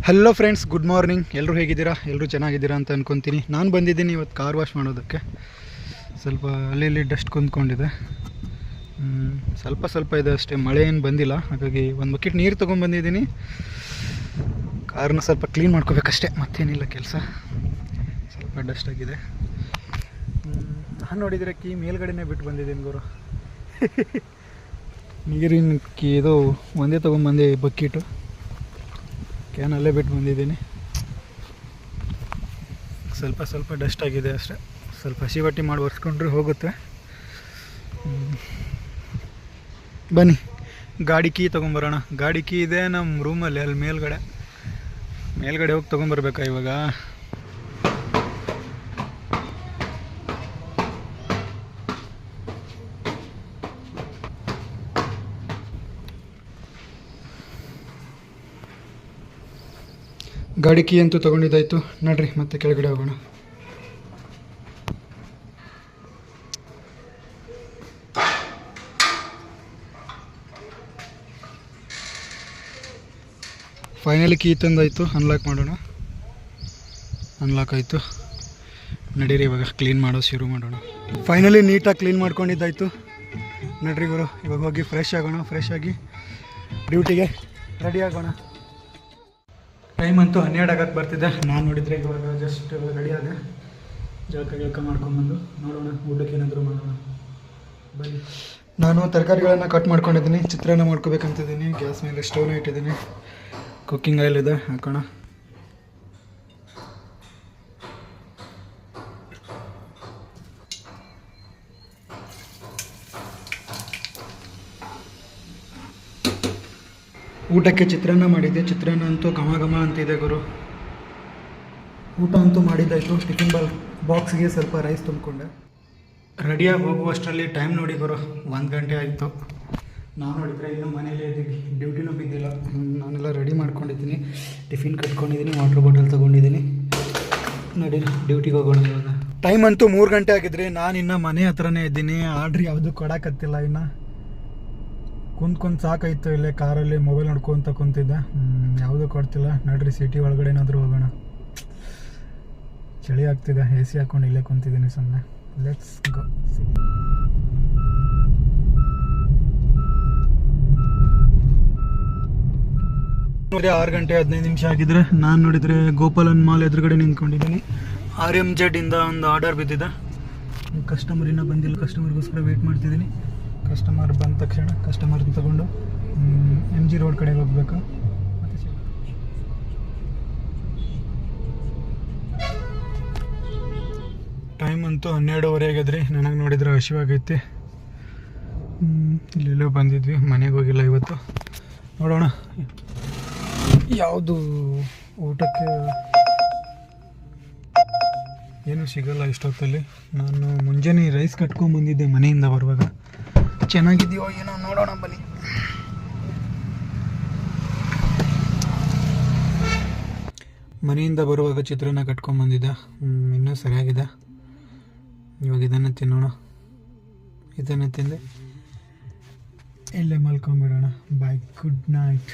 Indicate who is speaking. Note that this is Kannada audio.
Speaker 1: Hello friends, good morning. ಎಲ್ಲರೂ ಹೇಗಿದ್ದೀರಾ? ಎಲ್ಲರೂ ಚೆನ್ನಾಗಿದ್ದೀರಾ ಅಂತ ಅಂದ್ಕೊತೀನಿ. ನಾನು ಬಂದಿದ್ದೀನಿ ಇವತ್ತು ಕಾರ್ ವಾಶ್ ಮಾಡೋದಕ್ಕೆ. ಸ್ವಲ್ಪ ಅಲ್ಲಿ ಇಲ್ಲಿ ಡಸ್ಟ್ ಕುಂತ್ಕೊಂಡಿದೆ. ಸ್ವಲ್ಪ ಇದೆ ಅಷ್ಟೇ, ಮಳೆ ಏನು ಬಂದಿಲ್ಲ. ಹಾಗಾಗಿ ಒಂದು ಬಕೆಟ್ ನೀರು ತೊಗೊಂಡ್ಬಂದಿದ್ದೀನಿ. ಕಾರ್ನ ಸ್ವಲ್ಪ ಕ್ಲೀನ್ ಮಾಡ್ಕೋಬೇಕಷ್ಟೇ, ಮತ್ತೇನಿಲ್ಲ ಕೆಲಸ. ಸ್ವಲ್ಪ ಡಸ್ಟ್ ಆಗಿದೆ. ನಾನು ನೋಡಿದರೆ ಕೀ ಮೇಲ್ಗಡೆನೇ ಬಿಟ್ಟು ಬಂದಿದ್ದೀನಿ ಗುರು. ನೀರಿನ ಕೀ ಇದು ಒಂದೇ ತೊಗೊಂಡ್ಬಂದೆ, ಬಕೆಟು ಕ್ಯಾನ್ ಅಲ್ಲೇ ಬಿಟ್ಟು ಬಂದಿದ್ದೀನಿ. ಸ್ವಲ್ಪ ಡಸ್ಟ್ ಆಗಿದೆ ಅಷ್ಟೇ. ಸ್ವಲ್ಪ ಹಸಿ ಬಟ್ಟೆ ಮಾಡಿ ಒರೆಸ್ಕೊಂಡ್ರೆ ಹೋಗುತ್ತೆ. ಬನ್ನಿ ಗಾಡಿ ಕೀ ತೊಗೊಂಬರೋಣ. ಗಾಡಿ ಕೀ ಇದೆ ನಮ್ಮ ರೂಮಲ್ಲಿ, ಅಲ್ಲಿ ಮೇಲ್ಗಡೆ ಹೋಗಿ ತೊಗೊಂಬರ್ಬೇಕಾ ಇವಾಗ. ಗಾಡಿ ಕೀ ಅಂತೂ ತೊಗೊಂಡಿದ್ದಾಯಿತು. ನೋಡ್ರಿ, ಮತ್ತೆ ಕೆಳಗಡೆ ಹೋಗೋಣ. ಫೈನಲಿ ಕೀ ತಂದಾಯಿತು. ಅನ್ಲಾಕ್ ಮಾಡೋಣ. ಅನ್ಲಾಕ್ ಆಯಿತು. ನಡೀರಿ ಇವಾಗ ಕ್ಲೀನ್ ಮಾಡೋದು ಶುರು ಮಾಡೋಣ. ಫೈನಲಿ ನೀಟಾಗಿ ಕ್ಲೀನ್ ಮಾಡ್ಕೊಂಡಿದ್ದಾಯಿತು. ನಡ್ರಿ ಗುರು, ಇವಾಗ ಹೋಗಿ ಫ್ರೆಶ್ ಆಗೋಣ. ಫ್ರೆಶ್ ಆಗಿ ಡ್ಯೂಟಿಗೆ ರೆಡಿ ಆಗೋಣ. ಟೈಮ್ ಅಂತೂ 12 ಆಗಕ್ಕೆ ಬರ್ತಿದೆ. ನಾನು ನೋಡಿದರೆ ಇವಾಗ ಜಸ್ಟ್ ರೆಡಿ ಆದೆ. ಜಳಕ ಮಾಡ್ಕೊಂಬಂದು ನೋಡೋಣ, ಊಟಕ್ಕೆ ಏನಾದರೂ ಮಾಡೋಣ. ಬನ್ನಿ. ನಾನು ತರಕಾರಿಗಳನ್ನು ಕಟ್ ಮಾಡ್ಕೊಂಡಿದ್ದೀನಿ. ಚಿತ್ರಾನ್ನ ಮಾಡ್ಕೋಬೇಕಂತಿದ್ದೀನಿ. ಗ್ಯಾಸ್ ಮೇಲೆ ಸ್ಟವ್ನ ಇಟ್ಟಿದ್ದೀನಿ. ಕುಕ್ಕಿಂಗ್ ಆಯಿಲ್ ಇದೆ, ಹಾಕೋಣ. ಊಟಕ್ಕೆ ಚಿತ್ರಾನ್ನ ಮಾಡಿದ್ದೆ. ಚಿತ್ರಾನ್ನ ಅಂತೂ ಘಮ ಅಂತಿದೆ ಗುರು. ಊಟ ಅಂತೂ ಮಾಡಿದ್ದಾಯಿತು. ಟಿಫಿನ್ ಬಾಕ್ಸ್ಗೆ ಸ್ವಲ್ಪ ರೈಸ್ ತುಂಬಿಕೊಂಡೆ. ರೆಡಿಯಾಗಿ ಹೋಗುವಷ್ಟರಲ್ಲಿ ಟೈಮ್ ನೋಡಿ ಗುರು, 1 ಗಂಟೆ ಆಯಿತು. ನಾವು ನೋಡಿದರೆ ಇನ್ನೂ ಮನೇಲೇ ಇದ್ದೀವಿ, ಡ್ಯೂಟಿನೂ ಬಿದ್ದಿಲ್ಲ. ನಾನೆಲ್ಲ ರೆಡಿ ಮಾಡ್ಕೊಂಡಿದ್ದೀನಿ. ಟಿಫಿನ್ ಕಟ್ಕೊಂಡಿದ್ದೀನಿ, ವಾಟರ್ ಬಾಟಲ್ ತೊಗೊಂಡಿದ್ದೀನಿ. ನೋಡಿ, ಡ್ಯೂಟಿಗೆ ಹೋಗೋಣ ಇವಾಗ. ಟೈಮ್ ಅಂತೂ 3 ಗಂಟೆ ಆಗಿದ್ರಿ. ನಾನು ಇನ್ನೂ ಮನೆ ಹತ್ರನೇ ಇದ್ದೀನಿ. ಆರ್ಡ್ರ್ ಯಾವುದೂ ಕೊಡೋಕತ್ತಿಲ್ಲ. ಇನ್ನು ಕುಂತ್ಕೊಂಡು ಸಾಕಾಯಿತು. ಇಲ್ಲೇ ಕಾರಲ್ಲಿ ಮೊಬೈಲ್ ನೋಡ್ಕೊಂತ ಕುಂತಿದ್ದೆ. ಯಾವುದೂ ಕೊಡ್ತಿಲ್ಲ. ನೋಡ್ರಿ, ಸಿಟಿ ಒಳಗಡೆ ಏನಾದರೂ ಹೋಗೋಣ. ಚಳಿ ಆಗ್ತಿದೆ. AC ಹಾಕ್ಕೊಂಡು ಇಲ್ಲೇ ಕುಂತಿದ್ದೀನಿ ಸುಮ್ಮನೆ. Let's go. ನೋಡಿ, 6 ಗಂಟೆ 15 ನಿಮಿಷ ಆಗಿದ್ರೆ ನಾನು ನೋಡಿದರೆ ಗೋಪಾಲನ್ ಮಾಲ್ ಎದುರುಗಡೆ ನಿಂತ್ಕೊಂಡಿದ್ದೀನಿ. RMZ ಇಂದ ಒಂದು ಆರ್ಡರ್ ಬಿದ್ದಿದೆ. ಕಸ್ಟಮರ್ ಇನ್ನೂ ಬಂದಿಲ್ಲ. ಕಸ್ಟಮರ್ಗೋಸ್ಕರ ವೆಯ್ಟ್ ಮಾಡ್ತಿದ್ದೀನಿ. ಕಸ್ಟಮರ್ ಬಂದ ತಕ್ಷಣ ಕಸ್ಟಮರ್ ತಗೊಂಡು MG ರೋಡ್ ಕಡೆಗೆ ಹೋಗಬೇಕು. ಟೈಮ್ ಅಂತೂ 12:15 ಆಗಿದ್ರಿ. ನನಗೆ ನೋಡಿದ್ರೆ ಹಸಿವಾಗೈತಿ. ಇಲ್ಲೆಲ್ಲೋ ಬಂದಿದ್ವಿ, ಮನೆಗೆ ಹೋಗಿಲ್ಲ ಇವತ್ತು. ನೋಡೋಣ ಯಾವುದು ಊಟಕ್ಕೆ ಏನೂ ಸಿಗಲ್ಲ ಇಷ್ಟೊತ್ತಲ್ಲಿ. ನಾನು ಮುಂಜಾನೆ ರೈಸ್ ಕಟ್ಕೊಂಡ್ಬಂದಿದ್ದೆ ಮನೆಯಿಂದ ಬರುವಾಗ. ಚೆನ್ನಾಗಿದೆಯೋ ಏನೋ ನೋಡೋಣ ಬನ್ನಿ. ಮನೆಯಿಂದ ಬರುವಾಗ ಚಿತ್ರಾನ್ನ ಕಟ್ಕೊಂಡ್ಬಂದಿದ್ದೆ. ಇನ್ನೂ ಸರಿಯಾಗಿದೆ. ಇವಾಗ ಇದನ್ನು ತಿನ್ನೋಣ. ಇದನ್ನು ತಿಂದೆ ಇಲ್ಲೇ ಮಲ್ಕೊಂಬಿಡೋಣ. ಬಾಯ್, ಗುಡ್ ನೈಟ್.